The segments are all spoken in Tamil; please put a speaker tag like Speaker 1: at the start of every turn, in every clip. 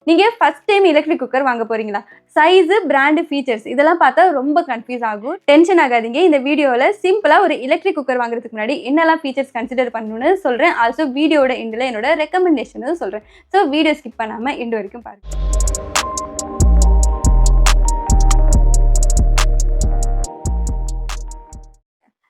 Speaker 1: நீங்க ஃபர்ஸ்ட் டைம் எலக்ட்ரிக் குக்கர் வாங்க போறீங்களா? சைஸ், பிராண்ட், ஃபீச்சர்ஸ் இதெல்லாம் பார்த்தா ரொம்ப கன்ஃபியூஸ் ஆகும். டென்ஷன் ஆகாதீங்க. இந்த வீடியோல சிம்பிளா ஒரு எலக்ட்ரிக் குக்கர் வாங்குறதுக்கு முன்னாடி என்னெல்லாம் ஃபீச்சர்ஸ் கன்சிடர் பண்ணணும்னு சொல்றேன். ஆல்சோ வீடியோட எண்ட்ல என்னோட ரெக்கமெண்டேஷனும் சொல்றேன். ஸோ வீடியோ ஸ்கிப் பண்ணாம எண்ட் வரைக்கும் பாருங்க.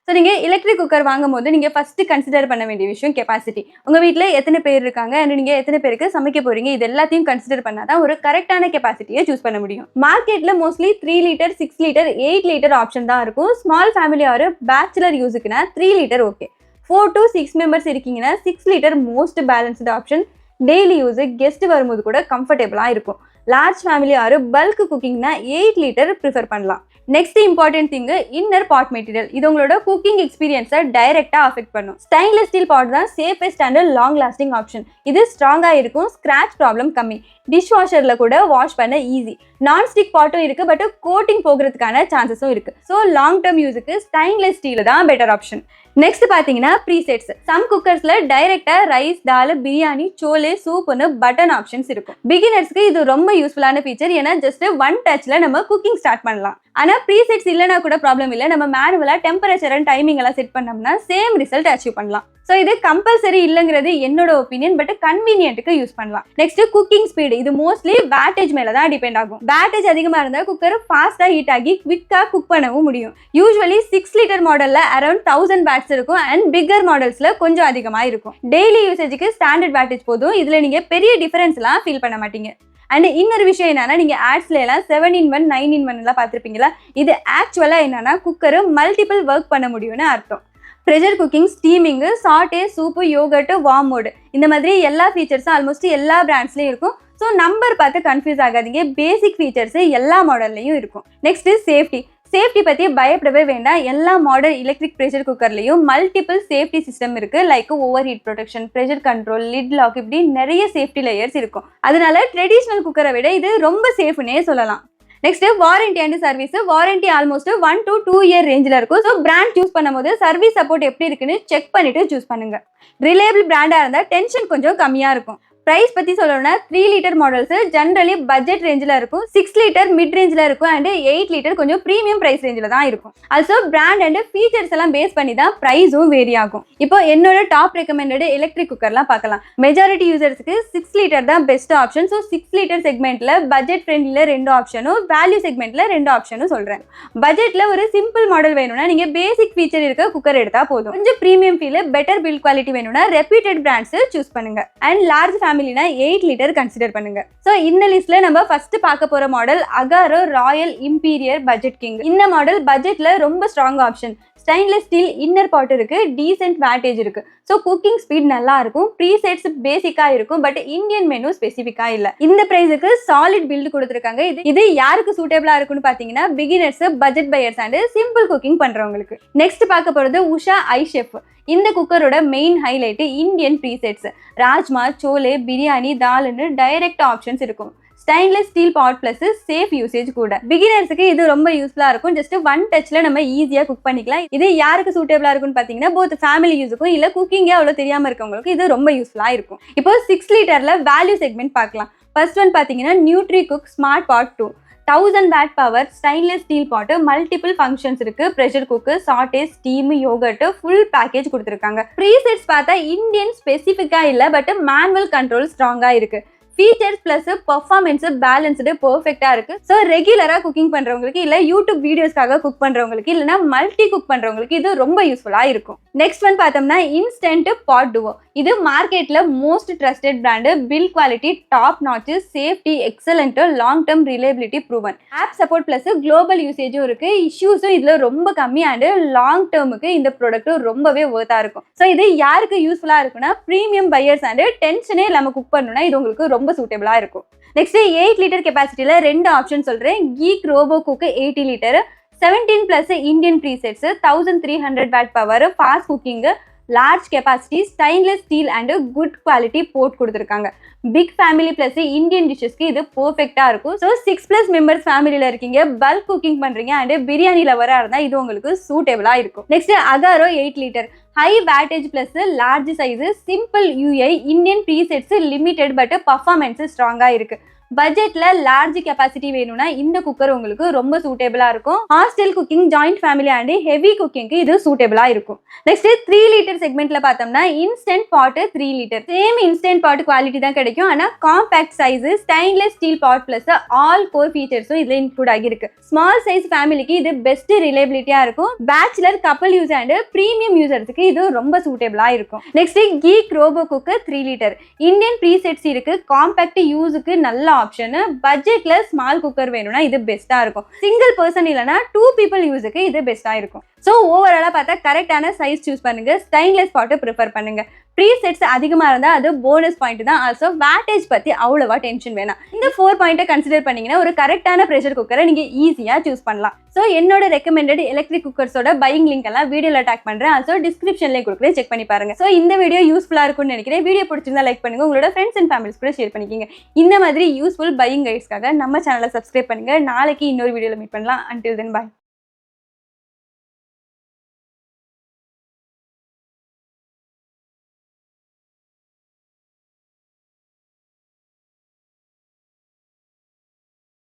Speaker 1: ஸோ நீங்கள் எலக்ட்ரிக் குக்கர் வாங்கும் போது நீங்கள் ஃபஸ்ட்டு கன்சிடர் பண்ண வேண்டிய விஷயம் கெப்பாசிட்டி. உங்கள் வீட்டில் எத்தனை பேர் இருக்காங்க அண்ட் நீங்கள் எத்தனை பேருக்கு சமைக்க போகிறீங்க, இது எல்லாத்தையும் கன்சிடர் பண்ணால் தான் ஒரு கரெக்டான கெப்பாசிட்டியை சூஸ் பண்ண முடியும். மார்க்கெட்டில் mostly 3 litre, 6 litre, 8 litre option தான் இருக்கும். ஸ்மால் ஃபேமிலி ஆர் பேச்சுலர் யூஸுக்குன்னா 3 லிட்டர் ஓகே. 4 to 6 மெம்பர்ஸ் இருக்கீங்கன்னா 6 litre most balanced option. Daily use, guest வரும்போது கூட கம்ஃபர்டபுளாக இருக்கும். லார்ஜ் ஃபேமிலி ஆர் பல்க் குக்கிங்னா 8 லிட்டர் ப்ரிஃபர் பண்ணலாம். Next important thing inner pot material. இது உங்களோட குக்கிங் எக்ஸ்பீரியன்ஸை டைரக்டா அஃபெக்ட் பண்ணும். ஸ்டெயின்லெஸ் ஸ்டீல் பாட் தான் safest and long lasting option. இது ஸ்ட்ராங்கா இருக்கும், ஸ்கிராச் ப்ராப்ளம் கம்மி, டிஷ் வாஷர்ல கூட வாஷ் பண்ண ஈஸி. நான்ஸ்டிக் பாட்டும் இருக்கு, பட் கோட்டிங் போகிறதுக்கான சான்சஸும் இருக்கு. ஸோ லாங் டேர்ம் யூஸுக்கு ஸ்டெயின்லெஸ் ஸ்டீல் தான் பெட்டர் ஆப்ஷன். நெக்ஸ்ட் பாத்தீங்கன்னா ப்ரீசெட்ஸ். சம் குக்கர்ஸ்ல டைரக்டா ரைஸ், தால், பிரியாணி, சோலே, சூப்னு பட்டன் ஆப்ஷன்ஸ் இருக்கும். பிகினர்ஸ்க்கு இது ரொம்ப யூஸ்ஃபுல்லான ஃபீச்சர். ஏன்னா ஜஸ்ட் ஒன் டச்ல நம்ம குக்கிங் ஸ்டார்ட் பண்ணலாம். ஆனா ப்ரீசெட்ஸ் இல்லைனா கூட ப்ராப்ளம் இல்லை. நம்ம மேனுவலா டெம்பரேச்சர் அண்ட் டைமிங் எல்லாம் செட் பண்ணோம்னா சேம் ரிசல்ட் அச்சீவ் பண்ணலாம். ஸோ இது கம்பல்சரி இல்லைங்கிறது என்னோட ஒப்பீனியன், பட் கன்வீனியன்ட்டுக்கு யூஸ் பண்ணலாம். Next cooking speed. இது மோஸ்ட்லி பேட்டேஜ் மேல தான் டிபெண்ட் ஆகும். பேட்டேஜ் அதிகமா இருந்தால் குக்கர் ஃபாஸ்டா ஹீட் ஆகி குவிக்கா குக் பண்ணவும் முடியும். யூஸ்வலி 6 லிட்டர் மாடல்ல அரௌண்ட் 1000 பேட்ஸ் இருக்கும் அண்ட் பிக்கர் மாடல்ஸ்ல கொஞ்சம் அதிகமா இருக்கும். டெய்லி யூசேஜுக்கு ஸ்டாண்டர்ட் பேட்டேஜ் போதும். இதுல நீங்க பெரிய டிஃபரன்ஸ் எல்லாம் ஃபீல் பண்ண மாட்டீங்க. அண்ட் இன்னொரு விஷயம் என்னன்னா, நீங்க ஆட்ஸ்ல எல்லாம் 7-in-1, 9-in-1 எல்லாம் பார்த்துருப்பீங்களா? இது ஆக்சுவலா என்னன்னா குக்கர் மல்டிபிள் ஒர்க் பண்ண முடியும்னு அர்த்தம். ப்ரெஷர் குக்கிங், ஸ்டீமிங்கு, சாட்டே, சூப்பு, யோகர்ட்டு, வார்ம் மோடு இந்த மாதிரி எல்லா ஃபீச்சர்ஸும் ஆல்மோஸ்ட் எல்லா பிராண்ட்ஸ்லையும் இருக்கும். ஸோ நம்பர் பார்த்து கன்ஃபியூஸ் ஆகாதீங்க. பேசிக் ஃபீச்சர்ஸ் எல்லா மாடல்லையும் இருக்கும். நெக்ஸ்ட் சேஃப்டி பற்றி பயப்படவே வேண்டாம். எல்லா மாடல் எலக்ட்ரிக் ப்ரெஷர் குக்கர்லையும் மல்டிபிள் சேஃப்டி சிஸ்டம் இருக்கு. Like overheat protection, pressure control, lid lock, இப்படி நிறைய சேஃப்டி லேயர்ஸ் இருக்கும். அதனால ட்ரெடிஷ்னல் குக்கரை விட இது ரொம்ப சேஃப்னே சொல்லலாம். Next warranty and service. Warranty almost 1 to 2 year ரேஞ்சில் இருக்கும். ஸோ பிராண்ட் சூஸ் பண்ணும்போது சர்வீஸ் சப்போர்ட் எப்படி இருக்குன்னு செக் பண்ணிட்டு சூஸ் பண்ணுங்க. ரிலேபிள் பிராண்டாக இருந்தால் டென்ஷன் கொஞ்சம் கம்மியாக இருக்கும். ப்ரைஸ் பற்றி சொல்லணும்னா 3 லிட்டர் மாடல்ஸ் ஜென்ரலி பட்ஜெட் ரேஞ்சில் இருக்கும். 6 லிட்டர் மிட் ரேஞ்சில் இருக்கும் அண்ட் 8 லிட்டர் கொஞ்சம் ப்ரீமியம் ப்ரைஸ் ரேஞ்சில் தான் இருக்கும். ஆல்சோ பிராண்ட் அண்ட் ஃபீச்சர்ஸ் எல்லாம் பேஸ் பண்ணி தான் ப்ரைஸும் வேரி ஆகும். இப்போ என்னோட டாப் ரெக்கமெண்டட் எலக்ட்ரிக் குக்கர்லாம் பார்க்கலாம். மெஜாரிட்டி யூசர்ஸ்க்கு 6 லிட்டர் தான் பெஸ்ட் ஆப்ஷன். ஸோ 6 லிட்டர் செக்மெண்ட்ல பட்ஜெட் ஃப்ரெண்ட்லியில் 2 ஆப்ஷனும், வேல்யூ செக்மெண்ட்ல 2 ஆப்ஷனும் சொல்றேன். பட்ஜெட்ல ஒரு சிம்பிள் மாடல் வேணும்னா நீங்க பேசிக் ஃபீச்சர் இருக்க குக்கர் எடுத்தா போதும். கொஞ்சம் premium feel, better build quality வேணும்னா ரெப்யூட்டட் பிராண்ட்ஸ் சூஸ் பண்ணுங்க. அண்ட் லார்ஜ் ஃபேமிலினா 8 லிட்டர் கன்சிடர் பண்ணுங்க. சோ இந்த லிஸ்ட்ல நம்ம ஃபர்ஸ்ட் பார்க்க போற model Agaro royal imperial budget king. இந்த மாடல் பட்ஜெட்ல ரொம்ப strong option. Stainless steel inner pot இருக்கு, டீசென்ட் வேட்டேஜ் இருக்கு. ஸோ குக்கிங் ஸ்பீட் நல்லா இருக்கும். ப்ரீசெட்ஸ் பேசிக்கா இருக்கும், பட் இந்தியன் மெனு ஸ்பெசிஃபிக்கா இல்ல. இந்த பிரைஸுக்கு சாலிட் பில்ட் கொடுத்துருக்காங்க. இது யாருக்கு சூட்டபிளா இருக்குன்னு பாத்தீங்கன்னா beginners, budget buyers and simple cooking பண்றவங்களுக்கு. நெக்ஸ்ட் பார்க்க போறது உஷா ஐஷெஃப். இந்த குக்கரோட main highlight Indian presets. Rajma, chole, biryani, தால்னு டைரக்ட் ஆப்ஷன்ஸ் இருக்கும். Stainless steel pot plus safe usage கூட. பிகினர்ஸுக்கு இது ரொம்ப யூஸ்ஃபுல்லா இருக்கும். ஜஸ்ட் ஒன் டச்ல நம்ம ஈஸியா குக் பண்ணிக்கலாம். இது யாருக்கு சூட்டபிளா இருக்கும்னு பாத்தீங்கன்னா போத் ஃபேமிலி யூஸுக்கும் இல்ல குக்கிங்கே அவ்வளவு தெரியாம இருக்கவங்களுக்கு இது ரொம்ப யூஸ்ஃபுல்லா இருக்கும். இப்போ 6 லிட்டர்ல வேல்யூ செக்மெண்ட் பார்க்கலாம். ஃபர்ஸ்ட் ஒன் பாத்தீங்கன்னா NutriCook smart pot 2. 1000 watt power, stainless steel pot, multiple functions இருக்கு. Pressure cook, saute, steam, yogurt, full package கொடுத்துருக்காங்க. ப்ரீசெட்ஸ் பார்த்தா இந்தியன் ஸ்பெசிஃபிக்கா இல்ல, பட் மேனுவல் கண்ட்ரோல் ஸ்ட்ராங்கா இருக்கு. ஃபீச்சர்ஸ் பிளஸ் பெர்ஃபார்மன்ஸ் பேலன்ஸ்டு பெர்ஃபெக்டா இருக்கு. ஸோ ரெகுலரா குக்கிங் பண்றவங்களுக்கு இல்ல யூடியூப் வீடியோஸ்க்காக குக் பண்றவங்களுக்கு இல்லைன்னா மல்டி குக் பண்றவங்களுக்கு இது ரொம்ப யூஸ்ஃபுல்லா இருக்கும். நெக்ஸ்ட் ஒன் பார்த்தோம்னா இன்ஸ்டன்ட் பாட் டுவோ. இது மார்க்கெட்ல most trusted brand. Build quality top notch, safety excellent, long term reliability proven. App support plus global யூசேஜும் இருக்கு. இஷ்யூஸும் இதுல ரொம்ப கம்மி அண்ட் லாங் டேர்முக்கு இந்த ப்ராடக்ட் ரொம்பவே ஒர்த்தா இருக்கும். ஸோ இது யாருக்கு யூஸ்ஃபுல்லா இருக்குன்னா ப்ரீமியம் பையர்ஸ் அண்ட் டென்ஷனே இல்லாம குக் பண்ணணும்னா இது உங்களுக்கு ரொம்ப சூட்டபிளா இருக்கும். நெக்ஸ்ட் 8 லிட்டர் கெப்பாசிட்டியில 2 ஆப்ஷன் சொல்றேன். Geek Robocook 80 litre, 17 plus Indian presets, 1300 watt power, fast cooking, large capacity, stainless steel and good quality pot கொடுத்துருக்காங்க. பிக் ஃபேமிலி பிளஸ் இந்தியன் டிஷ்ஷஸ்க்கு இது பெர்ஃபெக்டா இருக்கும். ஸோ 6+ மெம்பர்ஸ் ஃபேமிலியில இருக்கீங்க, பல்க் குக்கிங் பண்றீங்க அண்ட் பிரியாணி லவரா இருந்தா இது உங்களுக்கு சூட்டபிளா இருக்கும். Next Agaro 8 litre, high wattage plus large size, simple UI, Indian presets limited but performance ஸ்ட்ராங்கா இருக்கு. பட்ஜெட்ல லார்ஜ் கெப்பாசிட்டி வேணும்னா இந்த குக்கர் உங்களுக்கு ரொம்ப சூட்டபிளா இருக்கும். Hostel cooking, joint family and heavy குக்கிங்க்கு இது சூட்டபிளா இருக்கும். நெக்ஸ்ட் 3 லிட்டர் செக்மெண்ட்ல பார்த்தோம்னா Instant Pot 3 litre. Same Instant Pot quality தான் கிடைக்கும். ஆனா compact size, stainless steel pot plus all core ஃபீச்சர்ஸும் இதுல இன்க்ளூட் ஆகிருக்கு. ஸ்மால் சைஸ் ஃபேமிலிக்கு இது பெஸ்ட் ரிலையபிலிட்டியா இருக்கும். பேச்சுலர், கப்பல் யூஸ் அண்ட் பிரீமியம் யூசர்ஸ்க்கு இது ரொம்ப சூட்டபிளா இருக்கும். Next Geek robo cooker 3 litre. Indian presets இருக்கு. காம்பாக்ட் யூஸுக்கு நல்ல ஆப்ஷன். பட்ஜெட்ல ஸ்மால் குக்கர் வேணும்னா இது பெஸ்டா இருக்கும். சிங்கிள் பர்சன் இல்லனா 2 பீப்பிள் யூஸுக்கு இது பெஸ்டா இருக்கும். ஸோ ஓவராலா பார்த்தா கரெக்டான சைஸ் சூஸ் பண்ணுங்க. ஸ்டெயின்லெஸ் பாட்டை ப்ரிஃபர் பண்ணுங்க. ப்ரீசெட்ஸ் அதிகமாக இருந்தால் அது போனஸ் பாயிண்ட் தான். ஆல்சோ வேட்டேஜ் பற்றி அவ்வளோவா டென்ஷன் வேணாம். இந்த 4 பாயிண்ட்டை கன்சிடர் பண்ணீங்கன்னா ஒரு கரெக்டான ப்ரெஷர் குக்கரை நீங்கள் ஈஸியாக சூஸ் பண்ணலாம். ஸோ என்னோட ரெக்கமெண்டட் எலக்ட்ரிக் குக்கர்ஸோட பையிங் லிங்க் எல்லாம் வீடியோவில் டேக் பண்ணுறேன். ஆல்சோ டிஸ்கிரிப்ஷன்லேயே கொடுக்குறேன், செக் பண்ணி பாருங்க. ஸோ இந்த வீடியோ யூஸ்ஃபுல்லாக இருக்கும்னு நினைக்கிறேன். வீடியோ பிடிச்சிருந்தா லைக் பண்ணுங்க. உங்களோட ஃப்ரெண்ட்ஸ் அண்ட் ஃபேமிலிஸ் கூட ஷேர் பண்ணிக்கிங்க. இந்த மாதிரி யூஸ்ஃபுல் பையிங் கைட்ஸ்க்காக நம்ம சேனலை சப்ஸ்கிரைப் பண்ணுங்க. நாளைக்கு இன்னொரு வீடியோவில் மீட் பண்ணலாம். அன்டில் தென் பாய்.